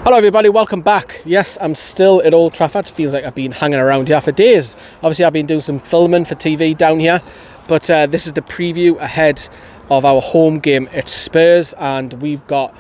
Hello everybody, welcome back. Yes, I'm still at Old Trafford. Feels like I've been hanging around here for days. Obviously I've been doing some filming for TV down here, but this is the preview ahead of our home game at Spurs, and we've got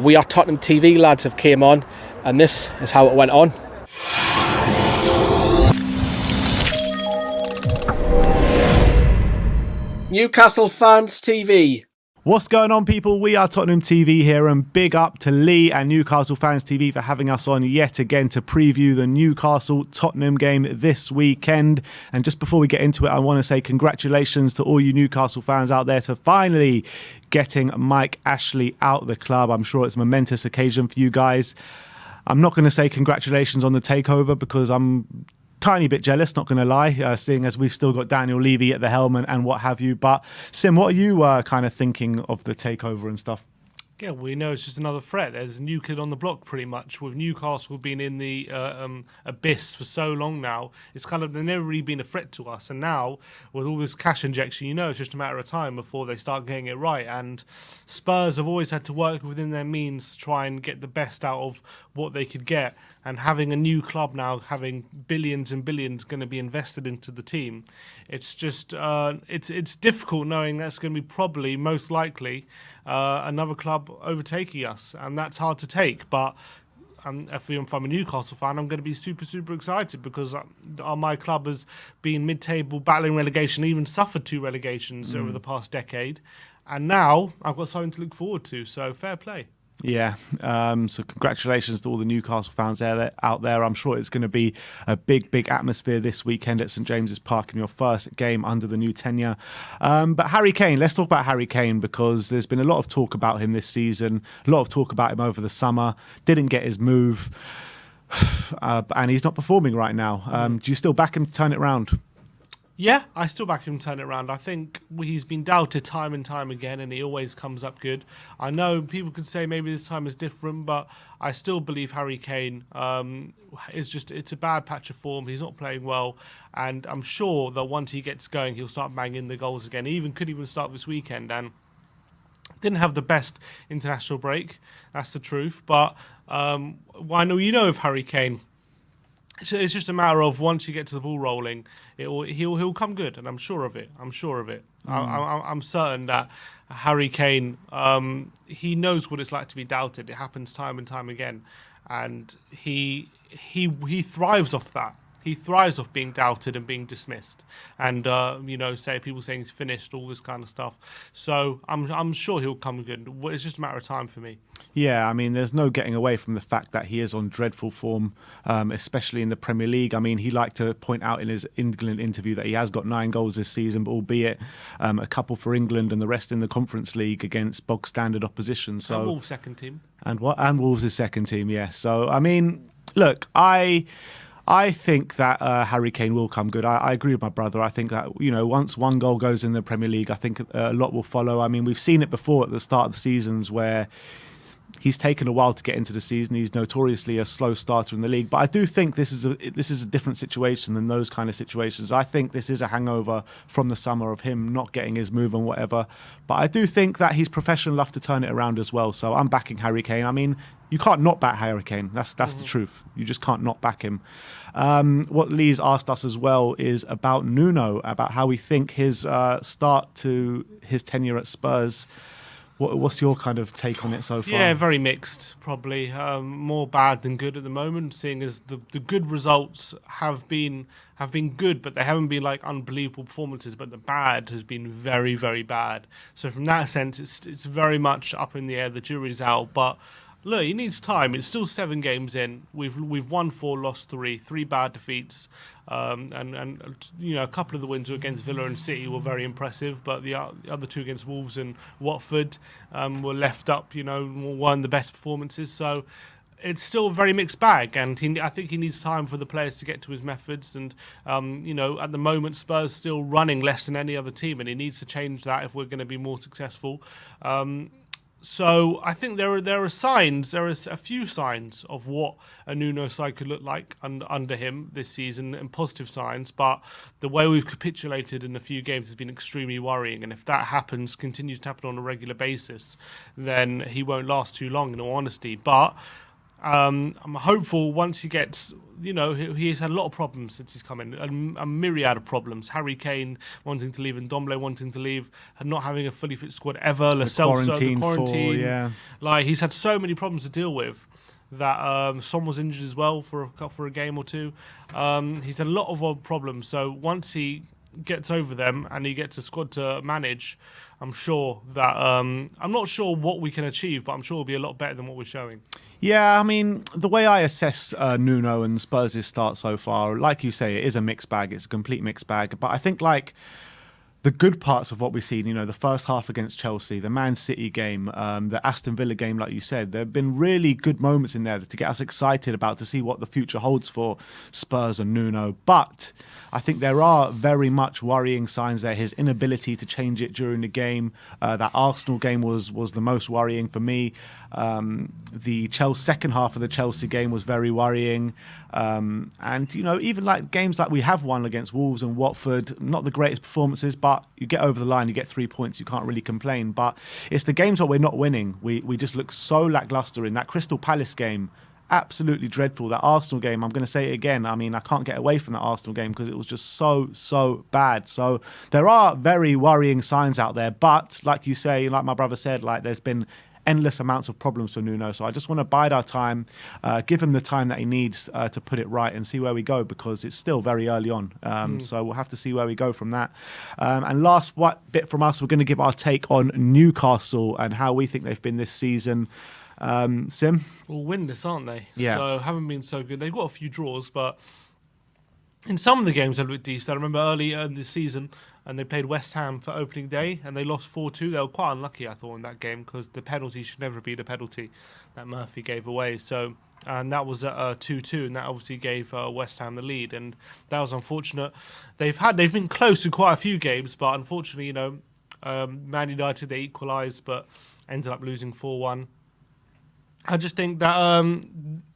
We Are Tottenham TV lads have came on, and this is how it went on. Newcastle Fans TV. What's going on, people? We Are Tottenham TV here, and big up to Lee and Newcastle Fans TV for having us on yet again to preview the Newcastle Tottenham game this weekend. And just before we get into it, I want to say congratulations to all you Newcastle fans out there for finally getting Mike Ashley out of the club. I'm sure it's a momentous occasion for you guys. I'm not going to say congratulations on the takeover because I'm tiny bit jealous, not going to lie, seeing as we've still got Daniel Levy at the helm and what have you. But Sim, what are you kind of thinking of the takeover and stuff? Yeah, we know it's just another threat. There's a new kid on the block, pretty much. With Newcastle being in the abyss for so long now, it's kind of they've never really been a threat to us. And now, with all this cash injection, it's just a matter of time before they start getting it right. And Spurs have always had to work within their means to try and get the best out of what they could get. And having a new club now, having billions and billions going to be invested into the team, it's just it's difficult knowing that's going to be probably most likely another club overtaking us, and that's hard to take. But if I'm a Newcastle fan, I'm going to be super excited because my club has been mid-table, battling relegation, even suffered 2 relegations over the past decade, and now I've got something to look forward to. So fair play. Yeah, so congratulations to all the Newcastle fans out there. I'm sure it's going to be a big atmosphere this weekend at St James's Park in your first game under the new tenure. But Harry Kane, let's talk about Harry Kane, because there's been a lot of talk about him this season, a lot of talk about him over the summer, didn't get his move, and he's not performing right now. Do you still back him to turn it around? Yeah, I still back him to turn it around. I think he's been doubted time and time again, and he always comes up good. I know people could say maybe this time is different, but I still believe Harry Kane it's a bad patch of form. He's not playing well, and I'm sure that once he gets going, he'll start banging the goals again. He could even start this weekend, and didn't have the best international break. That's the truth. But of Harry Kane. It's just a matter of once you get to the ball rolling, he'll come good, and I'm sure of it. I'm certain that Harry Kane, he knows what it's like to be doubted. It happens time and time again, and he thrives off that. He thrives off being doubted and being dismissed, and people saying he's finished, all this kind of stuff. So I'm sure he'll come good. It's just a matter of time for me. Yeah, I mean, there's no getting away from the fact that he is on dreadful form, especially in the Premier League. I mean, he liked to point out in his England interview that he has got 9 goals this season, but albeit a couple for England and the rest in the Conference League against bog standard opposition. So and Wolves' second team. And Wolves' second team, yeah. So I mean, look, I think that Harry Kane will come good. I agree with my brother. I think that, once 1 goal goes in the Premier League, I think a lot will follow. I mean, we've seen it before at the start of the seasons where he's taken a while to get into the season. He's notoriously a slow starter in the league. But I do think this is a different situation than those kind of situations. I think this is a hangover from the summer of him not getting his move and whatever. But I do think that he's professional enough to turn it around as well. So I'm backing Harry Kane. I mean, you can't not back Harry Kane. That's the truth. You just can't not back him. What Lee's asked us as well is about Nuno, about how we think his start to his tenure at Spurs. What's your kind of take on it so far? Yeah, very mixed, probably. More bad than good at the moment, seeing as the good results have been good, but they haven't been like unbelievable performances. But the bad has been very, very bad. So from that sense, it's very much up in the air. The jury's out, but look, he needs time. It's still 7 games in. We've won 4, lost 3 bad defeats, and a couple of the wins against Villa and City were very impressive, but the other 2 against Wolves and Watford were left up. Weren't the best performances. So it's still a very mixed bag, and I think he needs time for the players to get to his methods. And at the moment, Spurs still running less than any other team, and he needs to change that if we're going to be more successful. So I think there are signs. There are a few signs of what a Nuno side could look like under him this season, and positive signs. But the way we've capitulated in a few games has been extremely worrying. And if that continues to happen on a regular basis, then he won't last too long, in all honesty. But I'm hopeful once he gets, he's had a lot of problems since he's come in, a myriad of problems. Harry Kane wanting to leave, and Ndombele wanting to leave, and not having a fully fit squad ever. Lo Celso, the quarantine. Like, he's had so many problems to deal with. That Son was injured as well for a game or two. He's had a lot of problems. So once he gets over them and he gets a squad to manage, I'm sure that I'm not sure what we can achieve, but I'm sure it'll be a lot better than what we're showing. Yeah, I mean, the way I assess Nuno and Spurs' start so far, like you say, it is a mixed bag. It's a complete mixed bag. But I think, like, the good parts of what we've seen, the first half against Chelsea, the Man City game, the Aston Villa game, like you said, there have been really good moments in there to get us excited about, to see what the future holds for Spurs and Nuno. But I think there are very much worrying signs there. His inability to change it during the game. That Arsenal game was the most worrying for me. The second half of the Chelsea game was very worrying. And, even like games that we have won against Wolves and Watford, not the greatest performances, but you get over the line, you get 3 points, you can't really complain. But it's the games that we're not winning. We just look so lacklustre. In that Crystal Palace game, absolutely dreadful. That Arsenal game, I'm going to say it again. I mean, I can't get away from that Arsenal game because it was just so bad. So there are very worrying signs out there. But like you say, like my brother said, like there's been endless amounts of problems for Nuno. So I just want to bide our time, give him the time that he needs to put it right and see where we go, because it's still very early on. So we'll have to see where we go from that. And last bit from us, we're going to give our take on Newcastle and how we think they've been this season. Sim? Well, winless, aren't they? Yeah. So haven't been so good. They've got a few draws, but in some of the games they looked decent. I remember early in the season, and they played West Ham for opening day, and they lost 4-2. They were quite unlucky, I thought, in that game, because the penalty should never be the penalty that Murphy gave away. So, and that was at 2-2, and that obviously gave West Ham the lead, and that was unfortunate. They've been close to quite a few games, but unfortunately, Man United, they equalised, but ended up losing 4-1. I just think that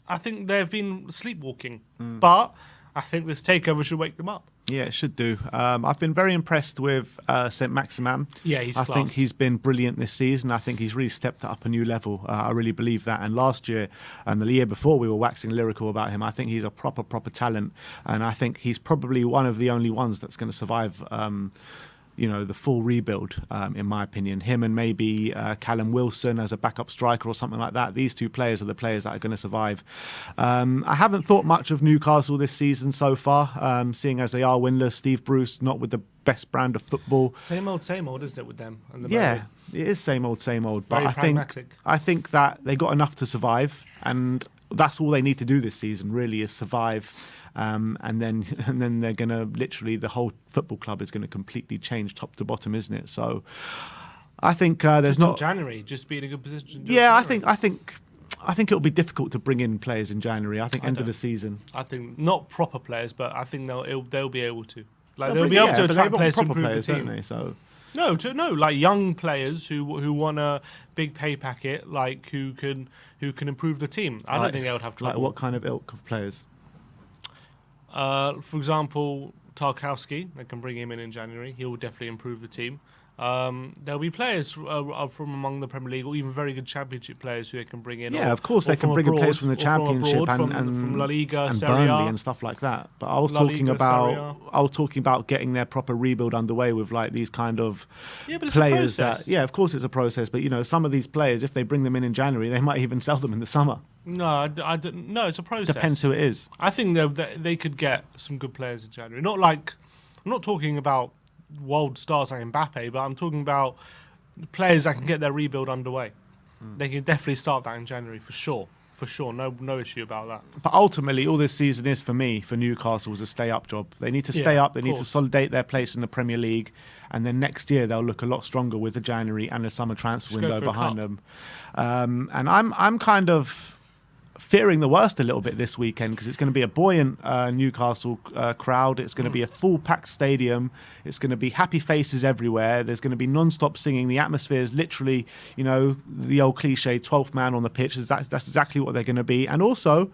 I think they've been sleepwalking, but I think this takeover should wake them up. Yeah, it should do. I've been very impressed with Saint-Maximin. Yeah, he's I class. think he's been brilliant this season. I think he's really stepped up a new level. I really believe that. And last year and the year before, we were waxing lyrical about him. I think he's a proper talent. And I think he's probably one of the only ones that's going to survive the full rebuild, in my opinion. Him and maybe Callum Wilson as a backup striker or something like that. These two players are the players that are going to survive. I haven't thought much of Newcastle this season so far, seeing as they are winless. Steve Bruce, not with the best brand of football. Same old, isn't it, with them? Yeah, it is same old. But Very pragmatic. I think that they got enough to survive, and that's all they need to do this season, really, is survive. And then they're going to literally, the whole football club is going to completely change top to bottom, isn't it? So I think there's not January, just be in a good position. Yeah, I think it'll be difficult to bring in players in January. I think end of the season. I think not proper players, but I think they'll be able to. Like they'll be able to attract players to improve the team. Don't they? So. No, like young players who want a big pay packet, like who can improve the team. I don't think they would have trouble. Like what kind of ilk of players? For example, Tarkowski, they can bring him in January. He will definitely improve the team. There'll be players from among the Premier League, or even very good Championship players who they can bring in. Yeah, of course they can bring in players from the Championship and from La Liga, and Serie A, Burnley and stuff like that. But I was talking about getting their proper rebuild underway with like these kind of players. That of course it's a process. But some of these players, if they bring them in January, they might even sell them in the summer. No, no, it's a process. Depends who it is. I think they could get some good players in January. I'm not talking about world stars like Mbappe, but I'm talking about players that can get their rebuild underway. They can definitely start that in January for sure. No issue about that. But ultimately, all this season is for Newcastle is a stay-up job. They need to stay up. They need to consolidate their place in the Premier League, and then next year they'll look a lot stronger with the January and the summer transfer window behind them. And I'm kind of fearing the worst a little bit this weekend, because it's going to be a buoyant Newcastle crowd. It's going to be a full packed stadium. It's going to be happy faces everywhere. There's going to be non-stop singing. The atmosphere is literally, the old cliche, 12th man on the pitch. That's exactly what they're going to be. And also,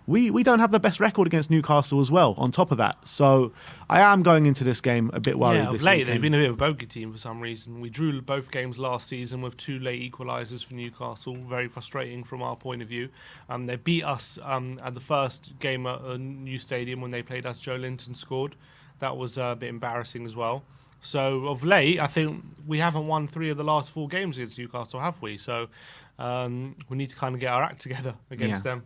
we don't have the best record against Newcastle as well, on top of that. So I am going into this game a bit worried. Yeah, this of late weekend. they've been a bit of a bogey team for some reason. We drew both games last season with 2 late equalisers for Newcastle. Very frustrating from our point of view. They beat us at the first game at a new stadium when they played us. Joe Linton scored. That was a bit embarrassing as well. So of late, I think we haven't won 3 of the last 4 games against Newcastle, have we? So we need to kind of get our act together against them.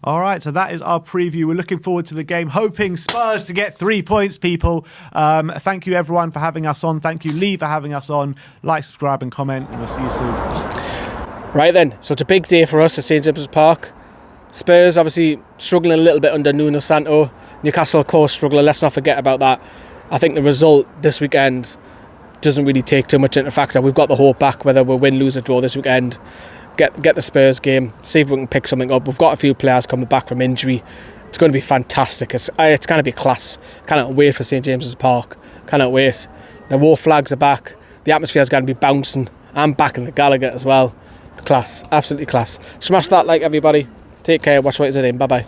All right, so that is our preview. We're looking forward to the game, hoping Spurs to get 3 points, people. Thank you, everyone, for having us on. Thank you, Lee, for having us on. Like, subscribe, and comment, and we'll see you soon. Right then, so it's a big day for us at St James's Park. Spurs obviously struggling a little bit under Nuno Santo. Newcastle, of course, struggling. Let's not forget about that. I think the result this weekend doesn't really take too much into factor. We've got the hope back, whether we win, lose, or draw this weekend. Get the Spurs game, see if we can pick something up. We've got a few players coming back from injury. It's going to be fantastic. It's going to be class. Cannot wait for St James's Park. Cannot wait. The war flags are back. The atmosphere is going to be bouncing. I'm back in the Gallagher as well. Class. Absolutely class. Smash that like, everybody. Take care. Watch what it's in. Bye-bye.